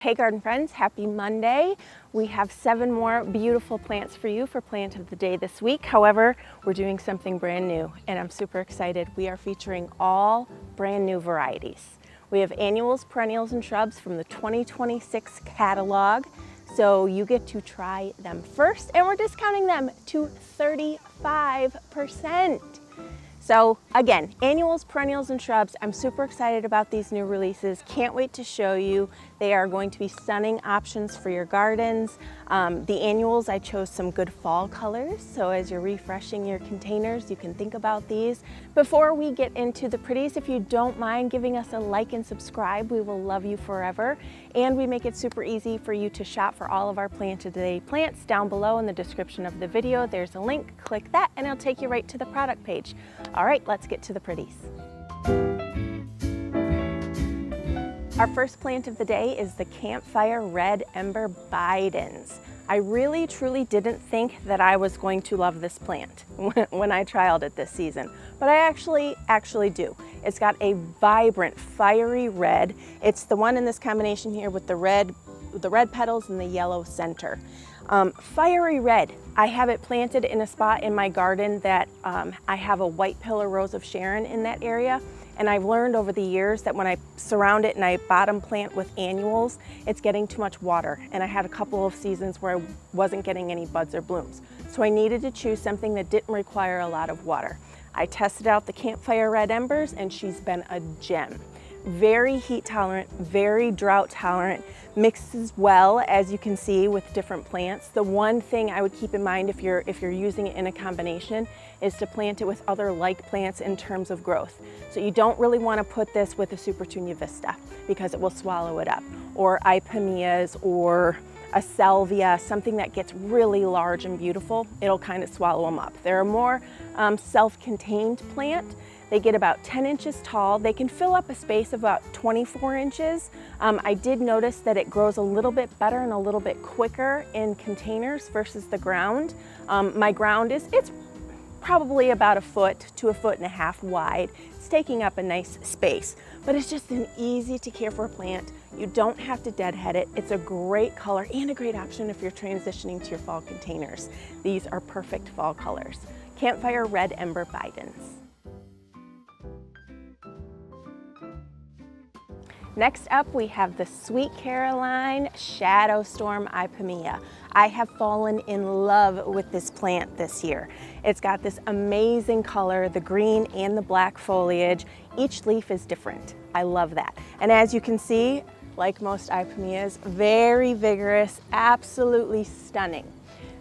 Hey garden friends, happy Monday. We have 7 more beautiful plants for you for plant of the day this week. However, we're doing something brand new and I'm super excited. We are featuring all brand new varieties. We have annuals, perennials, and shrubs from the 2026 catalog. So you get to try them first and we're discounting them to 35%. So again, annuals, perennials, and shrubs. I'm super excited about these new releases. Can't wait to show you. They are going to be stunning options for your gardens. The annuals, I chose some good fall colors. So as you're refreshing your containers, you can think about these. Before we get into the pretties, if you don't mind giving us a like and subscribe, we will love you forever. And we make it super easy for you to shop for all of our Plant of the Day plants. Down below in the description of the video, there's a link. Click that and it'll take you right to the product page. All right, let's get to the pretties. Our first plant of the day is the Campfire Red Ember Bidens. I really truly didn't think that I was going to love this plant when I trialed it this season, but I actually do. It's got a vibrant, fiery red. It's the one in this combination here with the red petals and the yellow center. Fiery red. I have it planted in a spot in my garden that I have a white pillar rose of Sharon in that area. And I've learned over the years that when I surround it and I bottom plant with annuals, it's getting too much water. And I had a couple of seasons where I wasn't getting any buds or blooms. So I needed to choose something that didn't require a lot of water. I tested out the Campfire Red Embers and she's been a gem. Very heat tolerant, very drought tolerant, mixes well, as you can see, with different plants. The one thing I would keep in mind if you're using it in a combination is to plant it with other like plants in terms of growth. So you don't really want to put this with a Supertunia Vista because it will swallow it up, or Ipomoeas, or a Salvia, something that gets really large and beautiful. It'll kind of swallow them up. They're a more self-contained plant. They get about 10 inches tall. They can fill up a space of about 24 inches. I did notice that it grows a little bit better and a little bit quicker in containers versus the ground. My ground it's probably about 1 foot to 1.5 feet wide. It's taking up a nice space, but it's just an easy to care for plant. You don't have to deadhead it. It's a great color and a great option if you're transitioning to your fall containers. These are perfect fall colors. Campfire Red Ember Bidens. Next up, we have the Sweet Caroline Shadowstorm Ipomoea. I have fallen in love with this plant this year. It's got this amazing color, the green and the black foliage. Each leaf is different. I love that. And as you can see, like most Ipomoeas, very vigorous, absolutely stunning.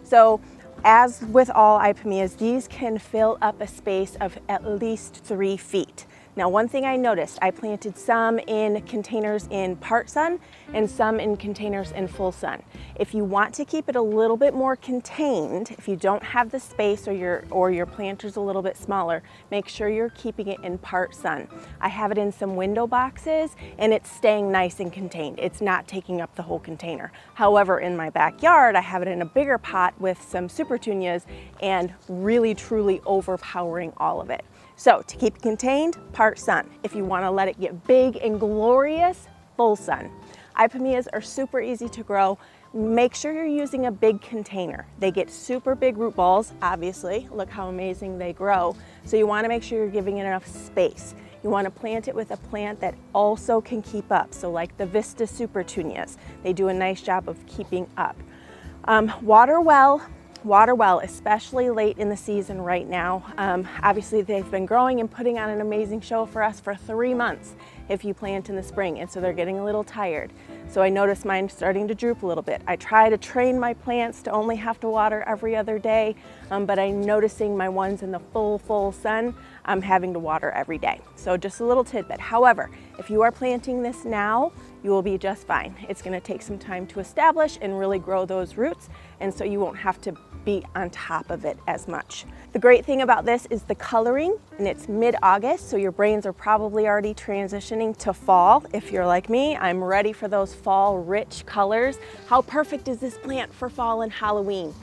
So, as with all Ipomoeas, these can fill up a space of at least 3 feet. Now, one thing I noticed, I planted some in containers in part sun and some in containers in full sun. If you want to keep it a little bit more contained, if you don't have the space or your planter's a little bit smaller, make sure you're keeping it in part sun. I have it in some window boxes and it's staying nice and contained. It's not taking up the whole container. However, in my backyard, I have it in a bigger pot with some Supertunias and really truly overpowering all of it. So to keep it contained, part sun. If you want to let it get big and glorious, full sun. Ipomoeas are super easy to grow. Make sure you're using a big container. They get super big root balls, obviously. Look how amazing they grow. So you want to make sure you're giving it enough space. You want to plant it with a plant that also can keep up. So like the Vista Supertunias, they do a nice job of keeping up. Water well, especially late in the season right now. Obviously they've been growing and putting on an amazing show for us for 3 months if you plant in the spring, and so they're getting a little tired. So I noticed mine starting to droop a little bit. I try to train my plants to only have to water every other day, but I'm noticing my ones in the full sun, I'm having to water every day. So just a little tidbit. However, if you are planting this now, you will be just fine. It's gonna take some time to establish and really grow those roots, and so you won't have to be on top of it as much. The great thing about this is the coloring, and it's mid-August, so your brains are probably already transitioning to fall. If you're like me, I'm ready for those fall rich colors. How perfect is this plant for fall and Halloween?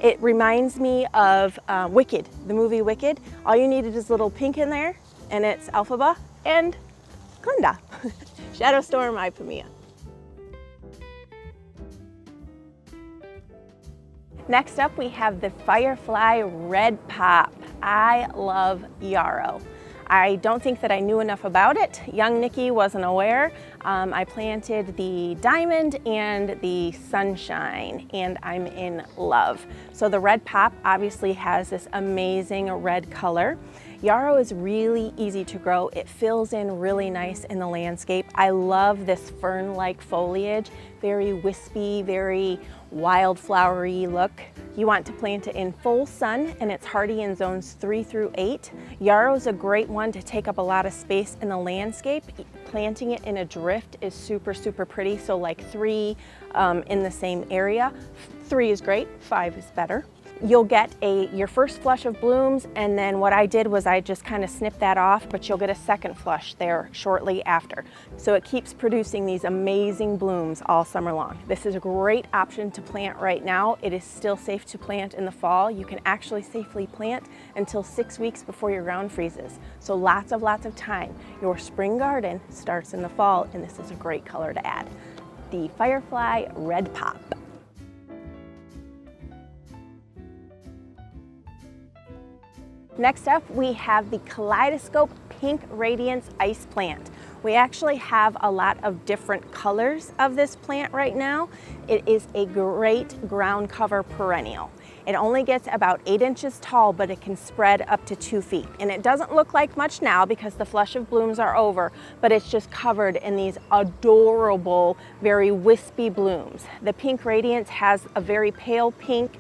It reminds me of Wicked, the movie Wicked. All you needed is a little pink in there, and it's Elphaba and Glinda. Shadowstorm Ipomoea. Next up, we have the Firefly Red Pop. I love yarrow. I don't think that I knew enough about it. Young Nikki wasn't aware. I planted the diamond and the sunshine, and I'm in love. So the red pop obviously has this amazing red color. Yarrow is really easy to grow. It fills in really nice in the landscape. I love this fern-like foliage, very wispy, very wildflowery look. You want to plant it in full sun, and it's hardy in zones 3 through 8. Yarrow is a great one to take up a lot of space in the landscape. Planting it in a drift is super, super pretty. So like 3 in the same area. 3 is great, 5 is better. You'll get your first flush of blooms, and then what I did was I just kind of snipped that off, but you'll get a second flush there shortly after. So it keeps producing these amazing blooms all summer long. This is a great option to plant right now. It is still safe to plant in the fall. You can actually safely plant until 6 weeks before your ground freezes. So lots of time. Your spring garden starts in the fall, and this is a great color to add. The Firefly Red Pop. Next up, we have the Kaleidoscope Pink Radiance Ice Plant. We actually have a lot of different colors of this plant right now. It is a great ground cover perennial. It only gets about 8 inches tall, but it can spread up to 2 feet. And it doesn't look like much now because the flush of blooms are over, but it's just covered in these adorable, very wispy blooms. The Pink Radiance has a very pale pink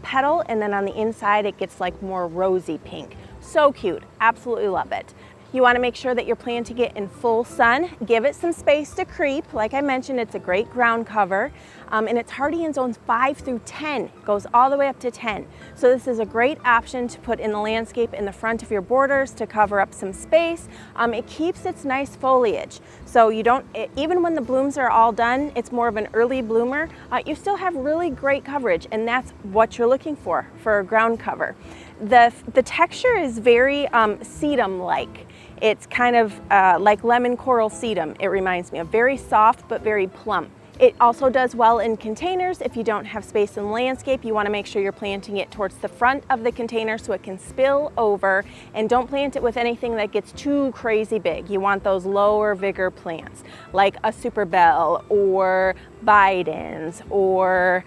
petal, and then on the inside it gets like more rosy pink. So cute, absolutely love it. You want to make sure that you're planting it in full sun. Give it some space to creep. Like I mentioned, it's a great ground cover, and it's hardy in zones 5 through 10. It goes all the way up to 10. So this is a great option to put in the landscape in the front of your borders to cover up some space. It keeps its nice foliage. So you don't, even when the blooms are all done, it's more of an early bloomer, you still have really great coverage, and that's what you're looking for a ground cover. The texture is very sedum-like. It's kind of like lemon coral sedum, it reminds me of. Very soft, but very plump. It also does well in containers. If you don't have space in the landscape, you want to make sure you're planting it towards the front of the container so it can spill over, and don't plant it with anything that gets too crazy big. You want those lower vigor plants like a Super Bell or Bidens or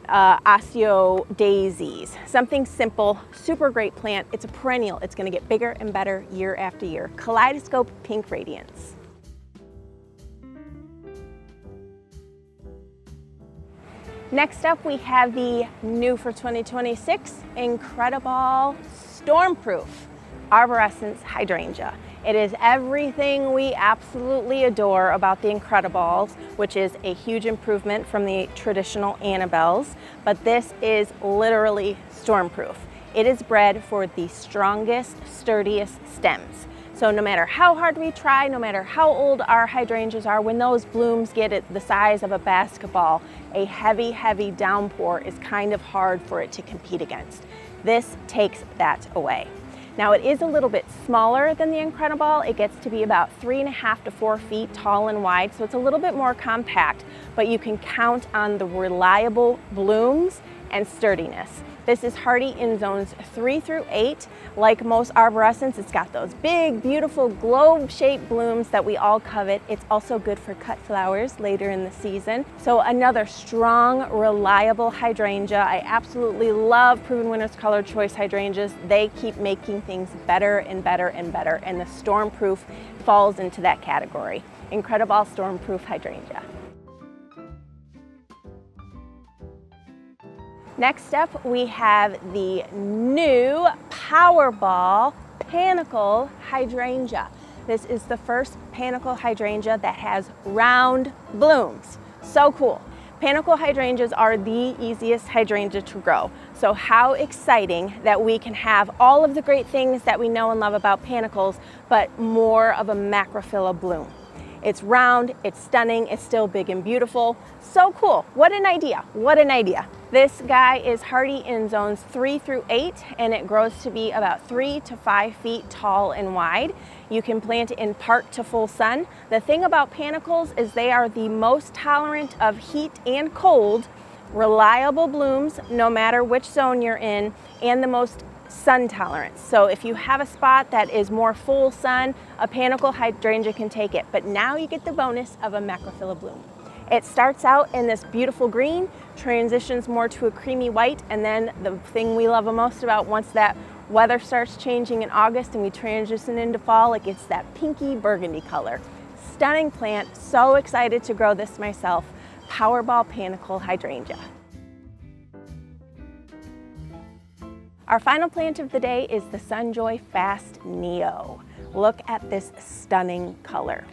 Osteo daisies. Something simple, super great plant. It's a perennial. It's going to get bigger and better year after year. Kaleidoscope Pink Radiance. Next up, we have the new for 2026 Incredible Stormproof Arborescence Hydrangea. It is everything we absolutely adore about the Incredibles, which is a huge improvement from the traditional Annabelles, but this is literally stormproof. It is bred for the strongest, sturdiest stems. So no matter how hard we try, no matter how old our hydrangeas are, when those blooms get the size of a basketball, a heavy, heavy downpour is kind of hard for it to compete against. This takes that away. Now it is a little bit smaller than the Incredible. It gets to be about 3.5 to 4 feet tall and wide, so it's a little bit more compact, but you can count on the reliable blooms and sturdiness. This is hardy in zones 3 through 8. Like most arborescents, it's got those big, beautiful globe-shaped blooms that we all covet. It's also good for cut flowers later in the season. So another strong, reliable hydrangea. I absolutely love Proven Winners Color Choice hydrangeas. They keep making things better and better and better, and the Stormproof falls into that category. Incredible Stormproof hydrangea. Next up, we have the new Powerball Panacle Hydrangea. This is the first Panacle hydrangea that has round blooms. So cool. Panacle hydrangeas are the easiest hydrangea to grow. So how exciting that we can have all of the great things that we know and love about Panacles, but more of a macrophylla bloom. It's round, it's stunning, it's still big and beautiful. So cool. What an idea. What an idea. This guy is hardy in zones 3 through 8, and it grows to be about 3 to 5 feet tall and wide. You can plant it in part to full sun. The thing about Panacles is they are the most tolerant of heat and cold reliable blooms no matter which zone you're in, and the most sun tolerance. So if you have a spot that is more full sun, a Panacle hydrangea can take it. But now you get the bonus of a macrophylla bloom. It starts out in this beautiful green, transitions more to a creamy white, and then the thing we love the most about once that weather starts changing in August and we transition into fall, it gets that pinky burgundy color. Stunning plant, so excited to grow this myself. Powerball Panacle Hydrangea. Our final plant of the day is the Sunjoy Fast Neo. Look at this stunning color.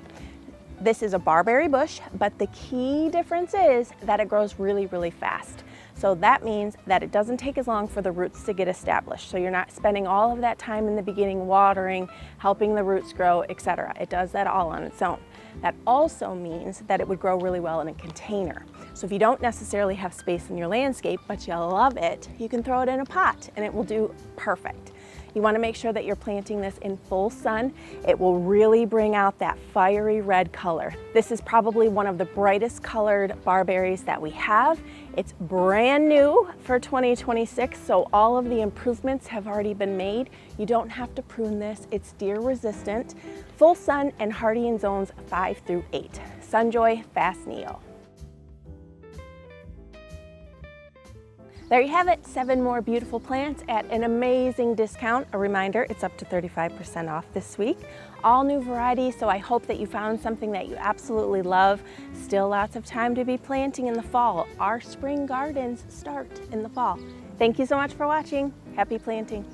This is a barberry bush, but the key difference is that it grows really, really fast. So that means that it doesn't take as long for the roots to get established. So you're not spending all of that time in the beginning watering, helping the roots grow, etc. It does that all on its own. That also means that it would grow really well in a container. So if you don't necessarily have space in your landscape, but you love it, you can throw it in a pot and it will do perfect. You want to make sure that you're planting this in full sun. It will really bring out that fiery red color. This is probably one of the brightest colored barberries that we have. It's brand new for 2026, so all of the improvements have already been made. You don't have to prune this. It's deer resistant, full sun, and hardy in zones 5 through 8. Sunjoy Fast Neo. There you have it, 7 more beautiful plants at an amazing discount. A reminder, it's up to 35% off this week. All new varieties, so I hope that you found something that you absolutely love. Still lots of time to be planting in the fall. Our spring gardens start in the fall. Thank you so much for watching. Happy planting.